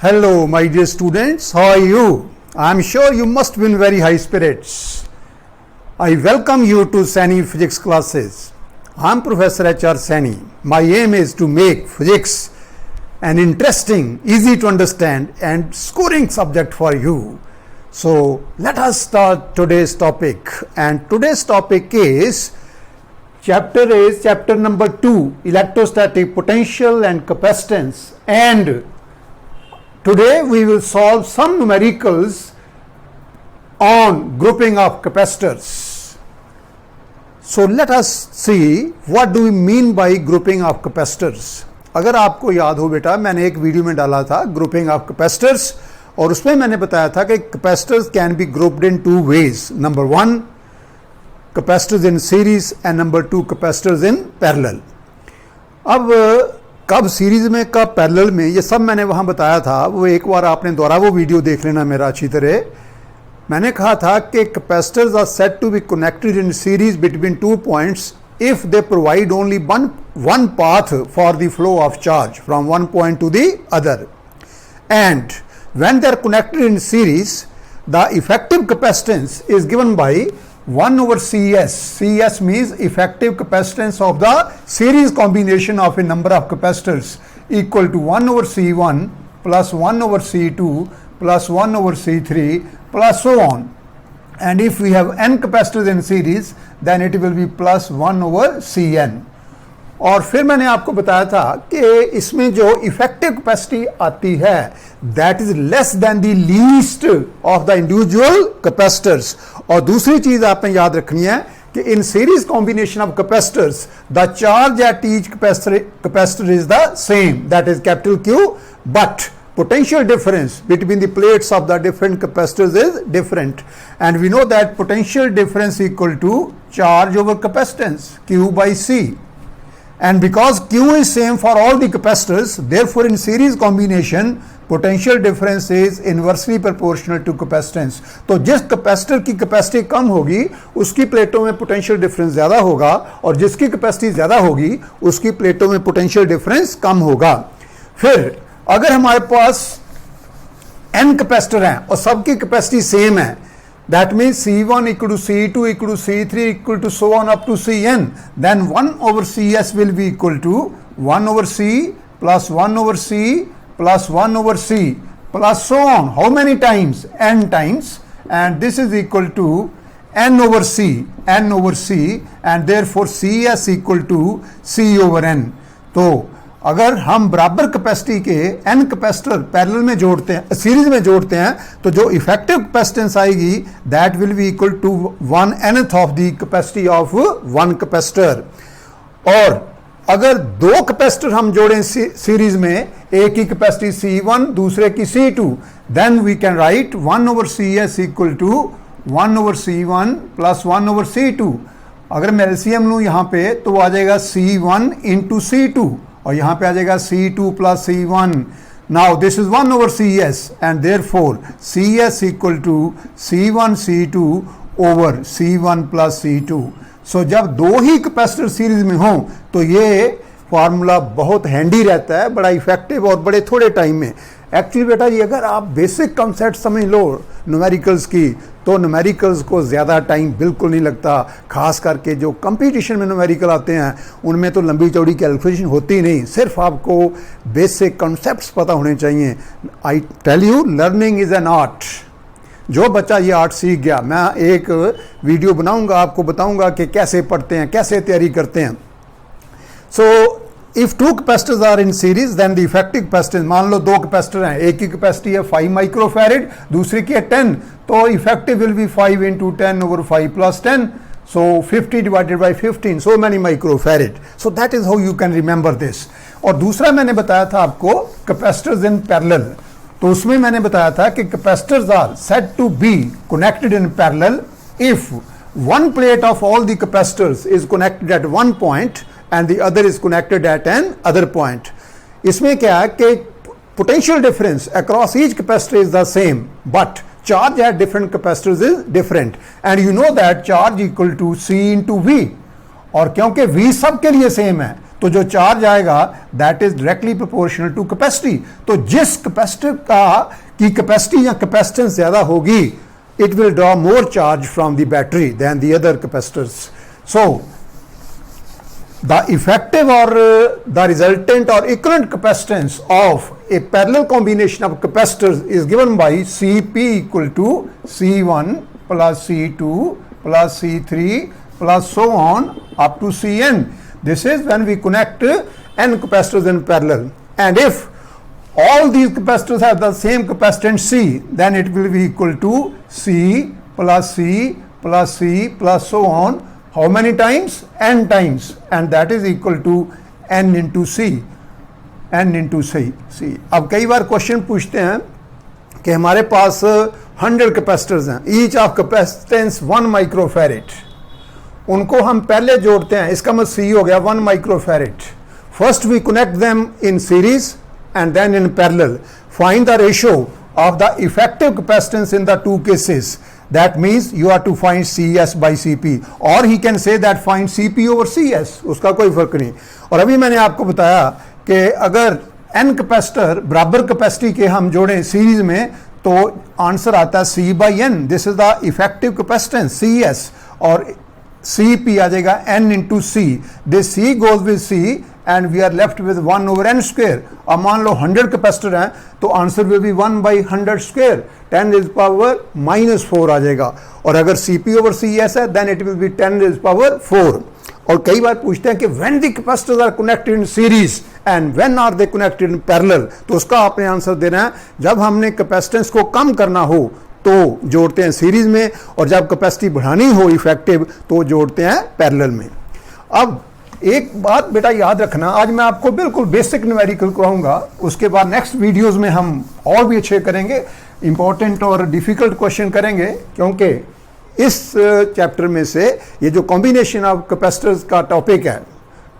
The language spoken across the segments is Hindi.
Hello, my dear students. How are you? I am sure you must be in very high spirits. I welcome you to Saini Physics classes. I am Professor H.R. Saini. My aim is to make physics an interesting, easy to understand and scoring subject for you. So let us start today's topic. And today's topic is chapter number 2, electrostatic potential and capacitance. And today we will solve some numericals on grouping of capacitors. So let us see what do we mean by grouping of capacitors. अगर आपको याद हो बेटा, मैंने एक वीडियो में डाला था ग्रुपिंग ऑफ कैपेसिटर्स और उसमें मैंने बताया था कि capacitors can be grouped in two ways. Number 1 capacitors in series and number 2 capacitors in parallel. अब कब सीरीज में कब पैरेलल में, ये सब मैंने वहां बताया था. वो एक बार आपने दोबारा वो वीडियो देख लेना मेरा अच्छी तरह. मैंने कहा था कि capacitors are said to be connected in series between 2 points if they provide only one path for the flow of charge from one point to the other. And when they are connected in series, the effective capacitance is given by 1 over CS. CS means effective capacitance of the series combination of a number of capacitors equal to 1 over C1 plus 1 over C2 plus 1 over C3 plus so on. And if we have n capacitors in series, then it will be plus 1 over Cn. और फिर मैंने आपको बताया था कि इसमें जो इफेक्टिव कैपेसिटी आती है that is less than the least of the individual capacitors. और दूसरी चीज आपने याद रखनी है कि in series combination of capacitors the charge at each capacitor is the same, that is capital Q, but potential difference between the plates of the different capacitors is different, and we know that potential difference equal to charge over capacitance, Q by C. And because Q is same for all the capacitors, therefore in series combination potential difference is inversely proportional to capacitance. तो जिस कैपेसिटर की कैपेसिटी कम होगी उसकी प्लेटों में पोटेंशियल डिफरेंस ज्यादा होगा, और जिसकी कैपेसिटी ज्यादा होगी उसकी प्लेटों में पोटेंशियल डिफरेंस कम होगा. फिर अगर हमारे पास n कैपेसिटर हैं और सबकी कैपेसिटी सेम है, that means C1 equal to C2 equal to C3 equal to so on up to Cn, then 1 over CS will be equal to 1 over C plus 1 over C plus 1 over C plus so on. How many times? n times, and this is equal to n over C, and therefore CS equal to C over n. तो अगर हम बराबर कैपेसिटी के n कैपेसिटर पैरेलल में जोड़ते हैं, सीरीज में जोड़ते हैं, तो जो इफेक्टिव कैपेसिटेंस आएगी that will be equal to 1/nth of the capacity of one capacitor. और अगर दो कैपेसिटर हम जोड़ें सीरीज में, एक की कैपेसिटी C1 दूसरे की C2, then we can write 1 over CS equal to 1 over C1 plus 1 over C2. अगर मैं एलसीएम लूं यहाँ पे तो वो आ जाएगा C1 इंटू C2, और यहां पे आ जाएगा C2 plus C1. Now this is 1 over CS and therefore CS equal to C1 C2 over C1 plus C2. So जब दो ही कैपेसिटर सीरीज में हो तो ये फार्मूला बहुत हैंडी रहता है, बड़ा इफेक्टिव और बड़े थोड़े टाइम में. एक्चुअली बेटा ये अगर आप बेसिक कॉन्सेप्ट समझ लो न्यूमेरिकल्स की, तो न्यूमेरिकल्स को ज़्यादा टाइम बिल्कुल नहीं लगता. खास करके जो कंपटीशन में न्यूमेरिकल आते हैं उनमें तो लंबी चौड़ी कैलकुलेशन होती नहीं, सिर्फ आपको बेसिक कॉन्सेप्ट्स पता होने चाहिए. I tell you, learning is an art. जो बच्चा ये आर्ट सीख गया, मैं एक वीडियो बनाऊंगा, आपको बताऊंगा कि कैसे पढ़ते हैं, कैसे तैयारी करते हैं. So if two capacitors are in series then the effective capacitance, मान लो दो कैपेसिटर हैं, एक की कैपेसिटी है 5 माइक्रोफैरेड, दूसरी की है 10, तो effective will be 5 into 10 over 5 plus 10, so 50 divided by 15, so many microfarad. So that is how you can remember this. और दूसरा मैंने बताया था आपको कैपेसिटर्स इन पैरेलल, तो उसमें मैंने बताया था कि capacitors are said to be connected in parallel if one plate of all the capacitors is connected at one point and the other is connected at an other point. इसमें क्या है कि potential difference across each capacitor is the same, but charge at different capacitors is different, and you know that charge equal to C into V. और क्योंकि V सब के लिए सेम है तो जो चार्ज आएगा that is directly proportional to capacity. तो जिस कैपेसिटर की कैपेसिटी या कैपेसिटेंस ज्यादा होगी, it will draw more charge from the battery than the other capacitors. So the effective or the resultant or equivalent capacitance of a parallel combination of capacitors is given by Cp equal to C1 plus C2 plus C3 plus so on up to Cn. This is when we connect n capacitors in parallel, and if all these capacitors have the same capacitance C, then it will be equal to C plus C plus C plus so on. How many times? N times, and that is equal to N into C. N into C. अब कई बार क्वेश्चन पूछते हैं कि हमारे पास 100 कैपेसिटर्स हैं, ईच ऑफ कैपेसिटेंस 1 माइक्रोफैरेड। उनको हम पहले जोड़ते हैं, इसका मतलब C हो गया 1 microfarad. First we connect them in series and then in parallel. Find the ratio of the effective capacitance in the two cases. That means you have to find CS by CP, or he can say that find CP over CS. उसका कोई फर्क नहीं। और अभी मैंने आपको बताया कि अगर n कैपेसिटर बराबर कैपेसिटी के हम जोड़ें सीरीज में, तो आंसर आता है C by N. This is the effective capacitance CS, और CP आ जाएगा N into C. This C goes with C and we are left with 1 over n square. अब मान लो 100 कैपेसिटर हैं, तो answer will be 1 by 100 square, 10 raised power minus 4 आ जाएगा। और अगर CP over CS है, then it will be 10 raised power 4. और कई बार पूछते हैं कि when the capacitors are connected in series and when are they connected in parallel, तो उसका आपने आंसर देना है जब हमने कैपेसिटेंस को कम करना हो तो जोड़ते हैं सीरीज में, और जब कैपेसिटी बढ़ानी हो इफेक्टिव तो जोड़ते हैं पैरेलल में। अब एक बात बेटा याद रखना, आज मैं आपको बिल्कुल बेसिक न्यूमेरिकल कराऊंगा, उसके बाद नेक्स्ट वीडियोस में हम और भी अच्छे करेंगे, इंपॉर्टेंट और डिफिकल्ट क्वेश्चन करेंगे, क्योंकि इस चैप्टर में से ये जो कॉम्बिनेशन ऑफ कैपेसिटर्स का टॉपिक है,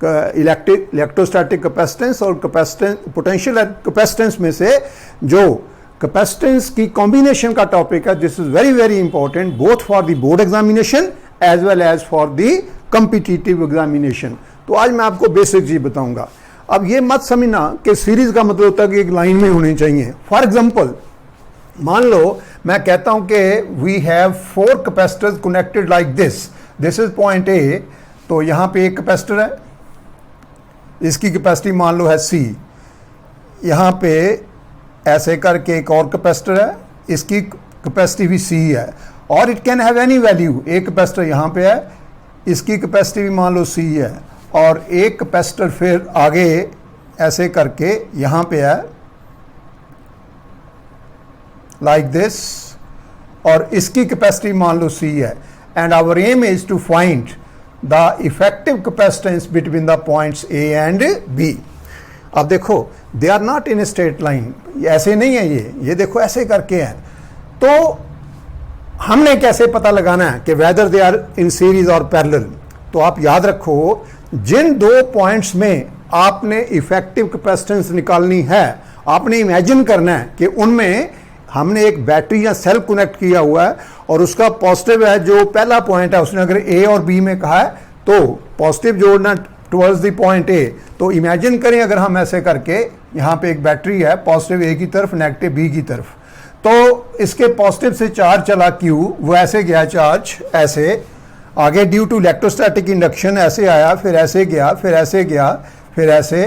इलेक्ट्रोस्टैटिक कैपेसिटेंस और पोटेंशियल कैपेसिटेंस में से जो कैपेसिटेंस की कॉम्बिनेशन का टॉपिक है, this is very very important both for the board examination as well as for the competitive examination. तो आज मैं आपको बेसिक चीज बताऊंगा। अब ये मत समझना कि सीरीज का मतलब होता है कि एक लाइन में होनी चाहिए। फॉर एग्जांपल, मान लो मैं कहता हूं कि we have 4 capacitors connected like this is point A, तो यहां पे एक कैपेसिटर है, इसकी कैपेसिटी मान लो है C, यहां पे ऐसे करके एक और कैपेसिटर है, इसकी कैपेसिटी भी C है, और it can have any value. एक कैपेसिटर यहां पे है, इसकी कैपेसिटी भी मान लो C है, और एक कैपेसिटर फिर आगे ऐसे करके यहां पे है लाइक दिस, और इसकी कैपेसिटी मान लो C है, and our aim is to find the effective capacitance between the points A and B। अब देखो, they are not in straight line, ऐसे नहीं है, ये देखो ऐसे करके है। तो हमने कैसे पता लगाना है कि whether they are in series और पैरेलल? तो आप याद रखो, जिन दो पॉइंट्स में आपने इफेक्टिव कैपेसिटेंस निकालनी है, आपने इमेजिन करना है कि उनमें हमने एक बैटरी या सेल कनेक्ट किया हुआ है, और उसका पॉजिटिव है जो पहला पॉइंट है, उसने अगर A और B में कहा है तो पॉजिटिव जोड़ना टुवर्ड्स द पॉइंट A। तो इमेजिन करें अगर हम ऐसे करके, यहाँ पे एक बैटरी है, पॉजिटिव A की तरफ, नेगेटिव B की तरफ, तो इसके पॉजिटिव से चार्ज चला Q, वो ऐसे गया चार्ज, ऐसे आगे ड्यू टू इलेक्ट्रोस्टैटिक इंडक्शन ऐसे आया, फिर ऐसे गया, फिर ऐसे गया, फिर ऐसे।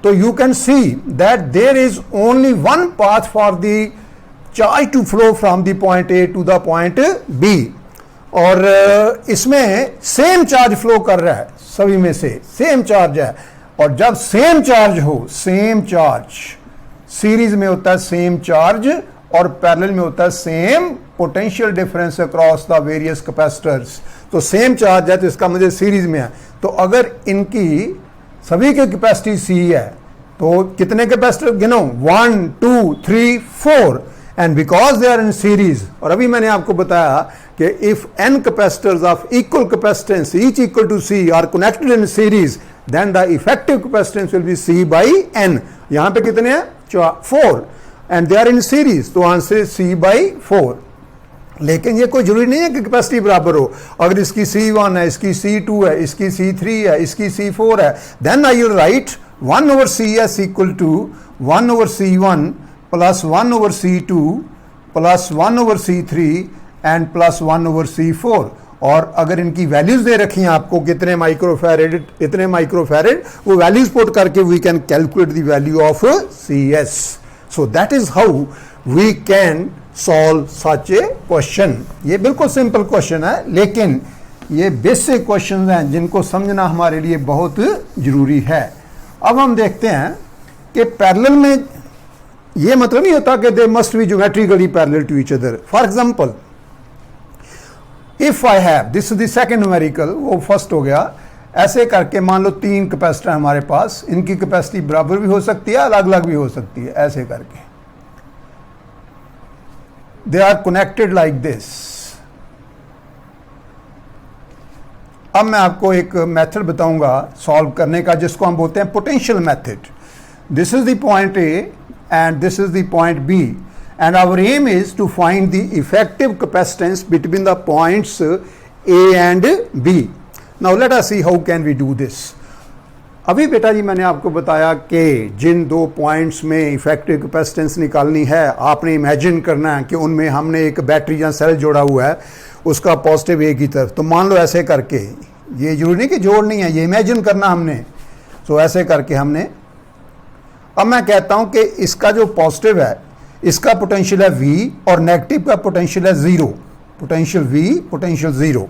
तो you can see that there is only one path for the charge to flow from the point A to the point B, और इसमें सेम चार्ज फ्लो कर रहा है, सभी में से सेम चार्ज है। और जब सेम चार्ज हो, सेम चार्ज सीरीज में होता है सेम चार्ज, और पैरेलल में होता है same potential difference across the various capacitors. तो सेम चार्ज है तो इसका मतलब सीरीज में है। तो अगर इनकी सभी की कैपेसिटी C है, तो कितने कैपेसिटर गिनो? 1 2 3 4, and because they are in series. और अभी मैंने आपको बताया कि if n capacitors of equal capacitance each equal to C are connected in series, then the effective capacitance will be C by n। यहां पे कितने हैं? 4, and they are in series, तो आंसर C by 4। लेकिन ये कोई जरूरी नहीं है कि कैपेसिटी बराबर हो। अगर इसकी C1 है, इसकी C2 है, इसकी C3 है, इसकी C4 है, then I will write 1/CS equal to 1/C1 plus 1/C2 plus 1/C3 and plus 1/C4। और अगर इनकी वैल्यूज दे रखी हैं आपको कितने माइक्रोफैरेड, इतने माइक्रोफैरेड, वो वैल्यूज पुट करके we can calculate the value of CS। So that is how we can solve such a question. ये बिल्कुल सिंपल क्वेश्चन है, लेकिन ये बेसिक क्वेश्चन हैं जिनको समझना हमारे लिए बहुत जरूरी है। अब हम देखते हैं कि पैरेलल में ये मतलब नहीं होता कि they must be geometrically parallel to each other. For example, if I have, this is the second numerical, वो फर्स्ट हो गया। ऐसे करके मान लो 3 कैपेसिटर हमारे पास, इनकी कैपेसिटी बराबर भी हो सकती है, अलग अलग भी हो सकती है। ऐसे करके they are connected like this. अब मैं आपको एक मेथड बताऊंगा सॉल्व करने का, जिसको हम बोलते हैं potential method. This is the point A and this is the point B, and our aim is to find the effective capacitance between the points A and B. Now let us see how can we do this. अभी बेटा जी मैंने आपको बताया कि जिन 2 पॉइंट्स में इफेक्टिव कैपेसिटेंस निकालनी है, आपने इमेजिन करना है कि उनमें हमने एक बैटरी या सेल जोड़ा हुआ है, उसका पॉजिटिव ए की तरफ। तो मान लो ऐसे करके, ये जरूरी नहीं कि जोड़नी है, ये इमेजिन करना हमने। तो ऐसे करके हमने, अब मैं कहता हूं कि इसका जो पॉजिटिव है, इसका पोटेंशियल है V और नेगेटिव का पोटेंशियल है 0, potential V, potential 0।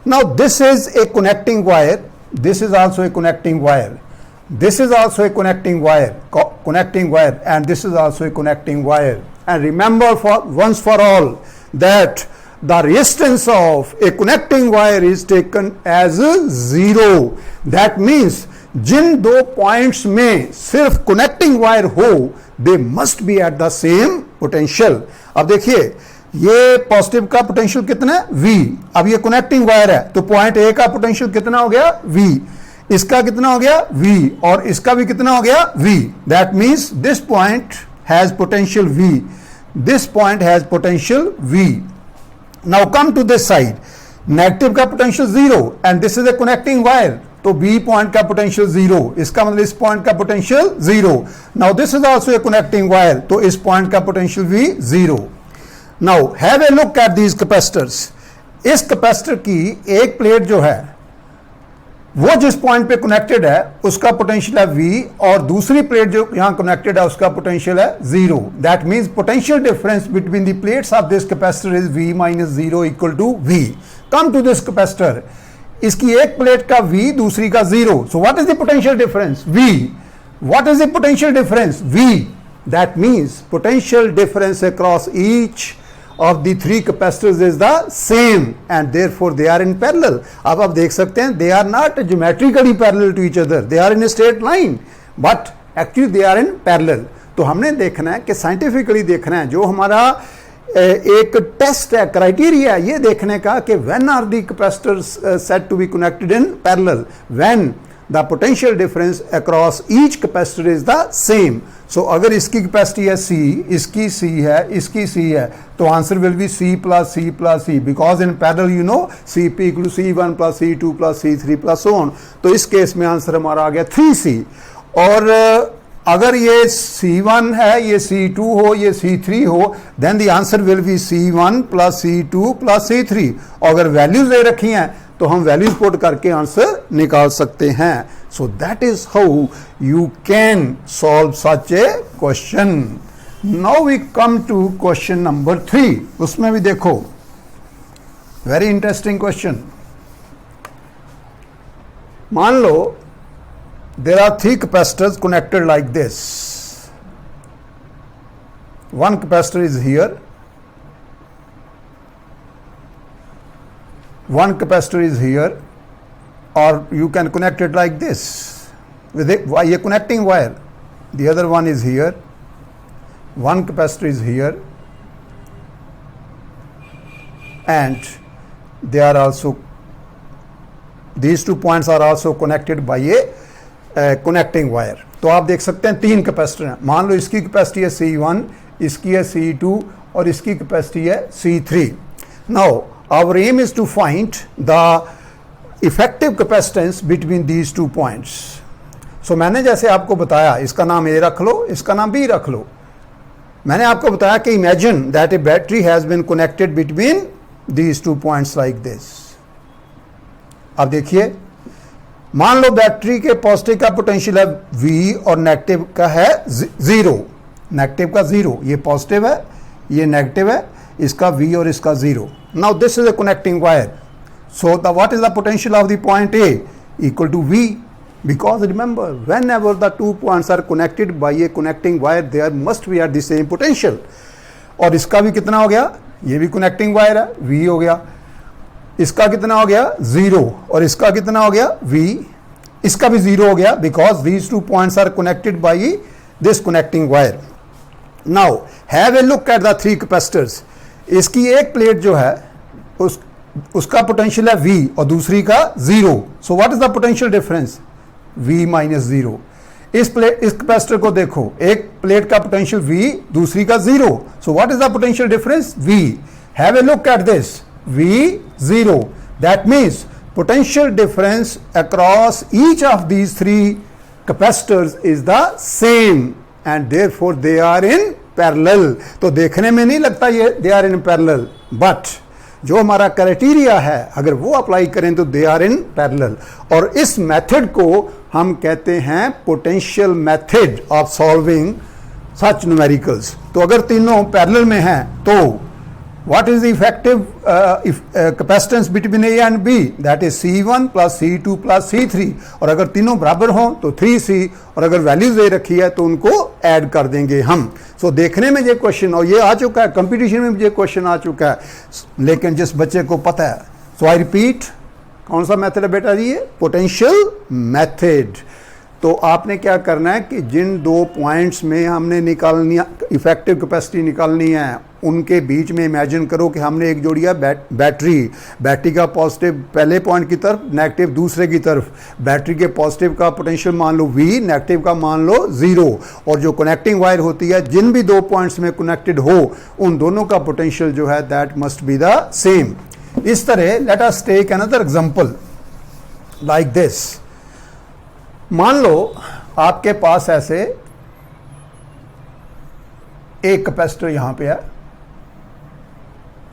Now this is a connecting wire, this is also a connecting wire, this is also a connecting wire, and this is also a connecting wire. And remember for once for all that the resistance of a connecting wire is taken as 0. That means जिन 2 पॉइंट्स में सिर्फ कनेक्टिंग वायर हो, they must be at the same potential. अब देखिए, ये पॉजिटिव का पोटेंशियल कितना है V। अब ये कनेक्टिंग वायर है, तो पॉइंट ए का पोटेंशियल कितना हो गया V, इसका कितना हो गया V, और इसका भी कितना हो गया V। That means this point has potential V, this point has potential V। Now come to this side, negative का potential 0 and this is a connecting wire, तो B पॉइंट का पोटेंशियल 0, इसका मतलब इस पॉइंट का potential 0। Now this is also a connecting wire, तो इस पॉइंट का पोटेंशियल भी 0। Now have a look at these capacitors. इस कैपेसिटर की एक प्लेट जो है, वो जिस पॉइंट पे कनेक्टेड है उसका पोटेंशियल है V, और दूसरी प्लेट जो यहां कनेक्टेड है उसका पोटेंशियल है 0। That means potential difference between the plates of this capacitor is V minus 0 equal to V। Come to this capacitor, इसकी एक प्लेट का V, दूसरी का 0। So what is the potential difference? V। What is the potential difference? V। That means potential difference across each of the 3 capacitors is the same and therefore they are in parallel. अब आप देख सकते हैं, they are not geometrically parallel to each other, they are in a straight line, but actually they are in parallel. तो हमने देखना है कि साइंटिफिकली देखना है, जो हमारा एक टेस्ट है, क्राइटेरिया है ये देखने का कि when are the capacitors said to be connected in parallel, when the potential difference across each capacitor is the same. So अगर इसकी कैपेसिटी है C, इसकी C है, इसकी C है, तो answer will be C plus C plus C, because in parallel you know CP equal to C1 plus C2 plus C3 plus so on. तो इस केस में आंसर हमारा आ गया 3C। और अगर ये C1 है, ये C2 हो, ये C3 हो, then the answer will be C1 plus C2 plus C3। अगर वैल्यूज दे रखी हैं तो हम वैल्यूज पुट करके आंसर निकाल सकते हैं। So that is how you can solve such a question. Now we come to question number 3। उसमें भी देखो, वेरी इंटरेस्टिंग क्वेश्चन। मान लो there are 3 capacitors connected like this. One capacitor is here, one capacitor is here, or you can connect it like this with a connecting wire. The other one is here, one capacitor is here, and they are also, these 2 points are also connected by a connecting wire. तो आप देख सकते हैं 3 कैपेसिटर हैं। मान लो इसकी कैपेसिटी है C1, इसकी है C2 और इसकी कैपेसिटी है C3। Now, our aim is to find the effective capacitance between these 2 points. So मैंने जैसे आपको बताया, इसका नाम A रख लो, इसका नाम B रख लो. मैंने आपको बताया कि imagine that a battery has been connected between these 2 points like this. अब देखिए, मान लो बैटरी के पॉजिटिव का पोटेंशियल है V और नेगेटिव का है 0. नेगेटिव का 0, ये पॉजिटिव है, ये नेगेटिव है, इसका V और इसका 0. Now this is a connecting wire. So what is the potential of the point A? Equal to V. Because remember, whenever the 2 points are connected by a connecting wire, there must be at the same potential. और इसका भी कितना हो गया? ये भी connecting wire है, V हो गया. इसका कितना हो गया? 0. और इसका कितना हो गया? V. इसका भी 0 हो गया because these 2 points are connected by this connecting wire. Now have a look at the 3 capacitors. इसकी एक प्लेट जो है उसका पोटेंशियल है V और दूसरी का 0. So what is the potential difference? V minus 0. इस कैपेसिटर को देखो, एक प्लेट का पोटेंशियल V, दूसरी का 0. So what is the potential difference? V. Have a look at this. V 0. That means potential difference across each of these 3 capacitors is the same and therefore they are in parallel. तो देखने में नहीं लगता ये they are in parallel, but जो हमारा क्राइटेरिया है अगर वो अप्लाई करें तो they are in parallel. और इस मेथड को हम कहते हैं potential method of solving such numericals. तो अगर तीनों पैरेलल में हैं तो what is the effective capacitance between A and B? That is C1 plus C2 plus C3. और अगर तीनों बराबर हों तो 3C, और अगर वैल्यूज दे रखी है तो उनको ऐड कर देंगे हम. सो देखने में ये क्वेश्चन, और ये आ चुका है कंपटीशन में भी, ये क्वेश्चन आ चुका है, लेकिन जिस बच्चे को पता है. सो आई रिपीट, कौन सा मेथड है बेटा जी? ये पोटेंशियल मेथड. तो आपने क्या करना है कि जिन 2 पॉइंट्स में हमने निकालनी इफेक्टिव कैपेसिटी निकालनी है उनके बीच में इमेजिन करो कि हमने एक जोड़ी है बैटरी का पॉजिटिव पहले पॉइंट की तरफ, नेगेटिव दूसरे की तरफ. बैटरी के पॉजिटिव का पोटेंशियल मान लो V, नेगेटिव का मान लो 0. और जो कनेक्टिंग वायर होती है जिन भी 2 पॉइंट्स में कनेक्टेड हो उन दोनों का पोटेंशियल जो है that must be the same. इस तरह let us take another example like this. मान लो आपके पास ऐसे एक कैपेसिटर यहां पे है,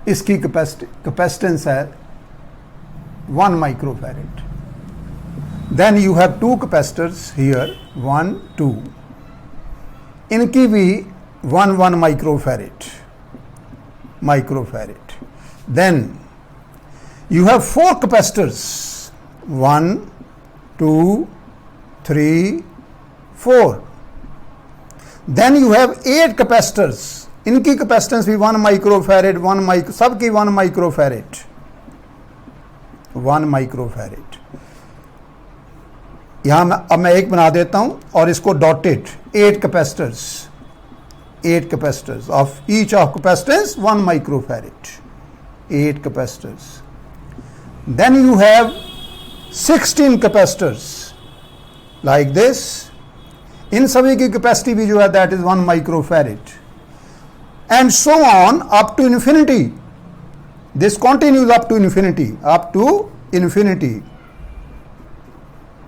इसकी कैपेसिटेंस है 1 microfarad. Then you have 2 capacitors here 1, 2. इनकी भी 1 microfarad. Then you have 4 capacitors 1, 2, 3, 4. Then you have 8 capacitors. इनकी कैपेसिटेंस भी 1 माइक्रोफैरेड, सबकी 1 माइक्रोफैरेड. यहां अब मैं एक बना देता हूं और इसको dotted. 8 capacitors of each of capacitance 1 microfarad. 8 capacitors. Then you have 16 capacitors like this. इन सभी की कैपेसिटी भी जो है that is 1 microfarad and so on up to infinity. This continues up to infinity.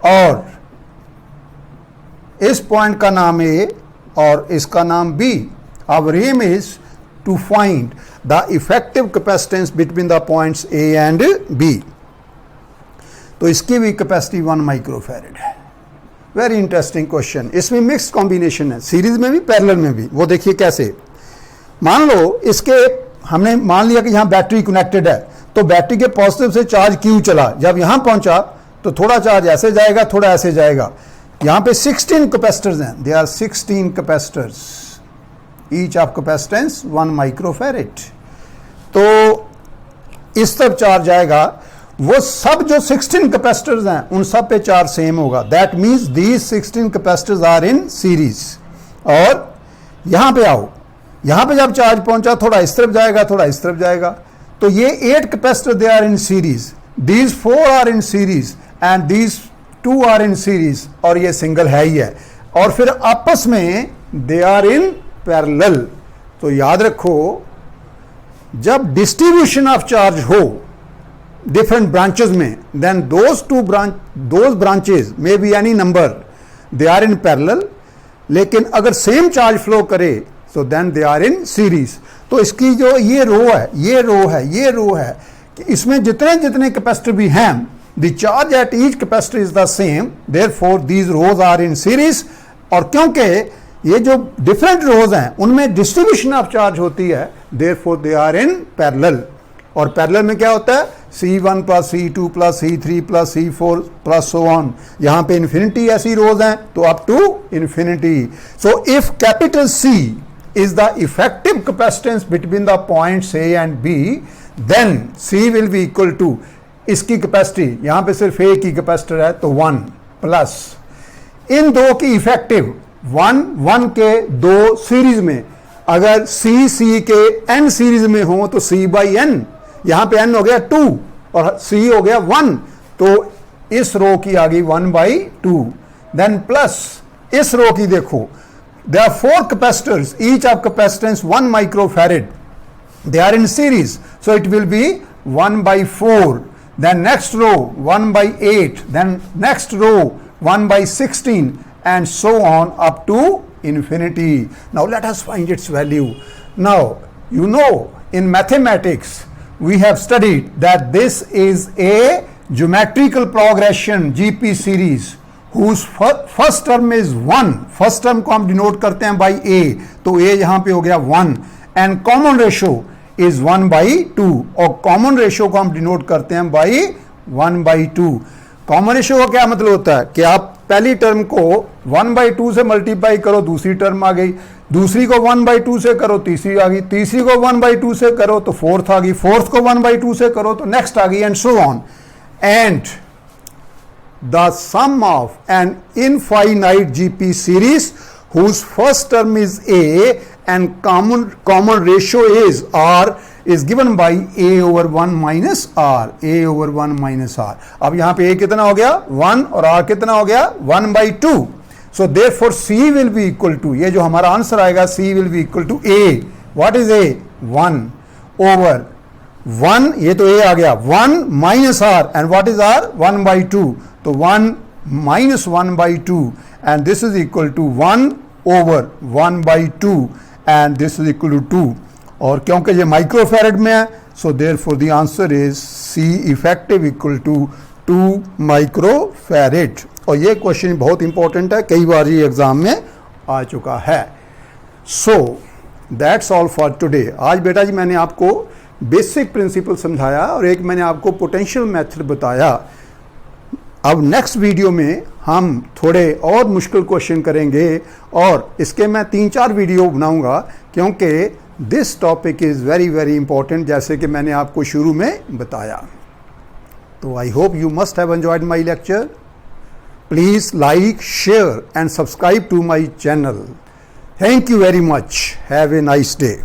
और इस पॉइंट का नाम A और इसका नाम B. Our aim is to find the effective capacitance between the points A and B. तो इसकी भी कैपेसिटी 1 माइक्रोफैरेड है. Very interesting question. इसमें मिक्स्ड कॉम्बिनेशन है, सीरीज में भी पैरेलल में भी. वो देखिए कैसे. मान लो इसके हमने मान लिया कि यहाँ बैटरी कनेक्टेड है, तो बैटरी के पॉजिटिव से चार्ज Q चला, जब यहाँ पहुंचा तो थोड़ा चार्ज ऐसे जाएगा, थोड़ा ऐसे जाएगा. यहाँ पे 16 कैपेसिटर्स हैं. They are 16 capacitors, each of capacitance 1 microfarad. तो इस तरफ चार्ज जाएगा, वो सब जो 16 कैपेसिटर्स हैं उन सब पे चार्ज सेम होगा. That means these 16 capacitors are in series. और यहां पे आओ, यहां पे जब चार्ज पहुंचा थोड़ा इस तरफ जाएगा, थोड़ा इस तरफ जाएगा. तो ये 8 capacitor they are in series, these 4 are in series and these 2 are in series. और ये सिंगल है ही है. और फिर आपस में दे आर इन पैरेलल. तो याद रखो जब डिस्ट्रीब्यूशन ऑफ चार्ज हो different branches में, then those branches may be any number, they are in parallel. लेकिन अगर सेम चार्ज फ्लो करे so then they are in series. तो इसकी जो ये रो है, ये रो है कि इसमें जितने जितने कैपेसिटर भी हैं, the charge at each capacitor is the same, therefore these rows are in series. और क्योंकि ये जो डिफरेंट रोज हैं उनमें डिस्ट्रीब्यूशन ऑफ चार्ज होती है, therefore they are in parallel. और पैरेलल में क्या होता है, C1 plus C2 plus C3 plus C4 plus so on. यहाँ पे इन्फिनिटी ऐसी रोज हैं तो up to infinity. So if capital C is the effective capacitance between the points A and B, then C will be equal to, इसकी कैपेसिटी यहाँ पे सिर्फ A की कैपेसिटर है तो 1 प्लस इन दो की इफेक्टिव 1 के दो सीरीज में, अगर C के n सीरीज में हो तो C बाई n, यहां पे n हो गया 2 और C हो गया 1, तो इस रो की आ गई 1/2. देन प्लस इस रो की देखो, there are 4 capacitors, each of capacitance 1 microfarad, they are in series, so it will be 1/4. Then next row 1/8, then next row 1/16 and so on up to infinity. Now let us find its value. Now you know in mathematics we have studied that this is a geometrical progression GP series whose first term is 1. First term को हम डिनोट करते हैं by a, तो a यहां पे हो गया 1, and common ratio is 1/2, और कॉमन रेशियो को हम डिनोट करते हैं by 1/2. कॉमन रेशियो का क्या मतलब होता है कि आप पहली टर्म को 1/2 से मल्टीप्लाई करो, दूसरी टर्म आ गई, दूसरी को 1/2 से करो, तीसरी आ गई, तीसरी को 1/2 से करो तो फोर्थ आ गई, फोर्थ को 1/2 से करो तो नेक्स्ट आ गई, and so on. And the sum of an infinite GP series whose first term is a and common ratio is r is given by a over 1 minus r, a over 1 minus r. अब यहां पे a कितना हो गया 1 और r कितना हो गया 1/2. so therefore c will be equal to, ये जो हमारा आंसर आएगा c will be equal to a, what is a 1 over 1, ये तो a आ गया 1 minus r, and what is r 1/2, तो 1 minus 1/2, and this is equal to 1 over 1/2, and this is equal to 2. और क्योंकि ये माइक्रोफैरेड में है, so therefore the answer is C effective equal to 2 microfarad. और ये क्वेश्चन बहुत इंपॉर्टेंट है, कई बार ये एग्जाम में आ चुका है. So that's all for today. आज बेटा जी मैंने आपको बेसिक प्रिंसिपल समझाया और एक मैंने आपको पोटेंशियल मेथड बताया. अब नेक्स्ट वीडियो में हम थोड़े और मुश्किल क्वेश्चन करेंगे और इसके मैं 3-4 वीडियो बनाऊंगा, क्योंकि this topic is very very important, जैसे कि मैंने आपको शुरू में बताया. तो I hope you must have enjoyed my lecture. Please like, share and subscribe to my channel. Thank you very much. Have a nice day.